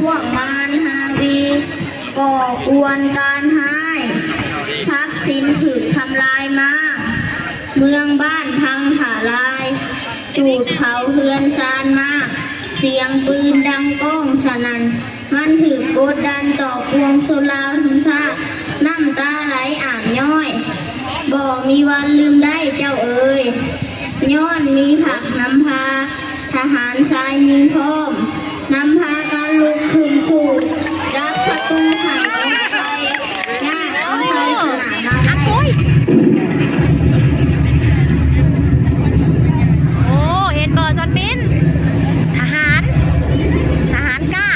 วกมารฮาวีก่ออวนการให้ทรัพย์สินถูกทำลายมาเมืองบ้านพังถาลายจูดเผาเฮือนซานมาเสียงปืนดังก้องสนั่นมันถือกดดันต่อพวงโซลาทุนซาน้ำตาไหลอ่างย้อยบ่มีวันลืมได้เจ้าเอ๋ยย้อนมีผักนำพาทหารชายยิงพร้อมนำพาการลุกขึ้นสู่ดักศัตรูหันไปญาติเอาใจสนามมาได้โอ้เห็นบ่อจอนบินทหารกล้า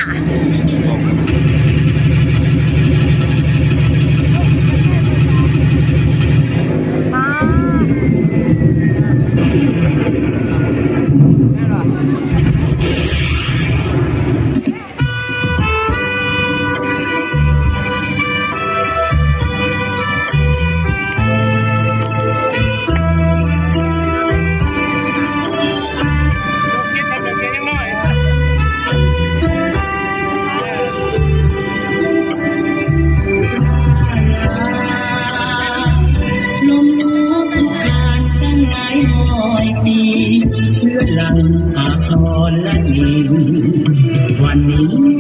เพื่อหลังหาพรและดินวันนี้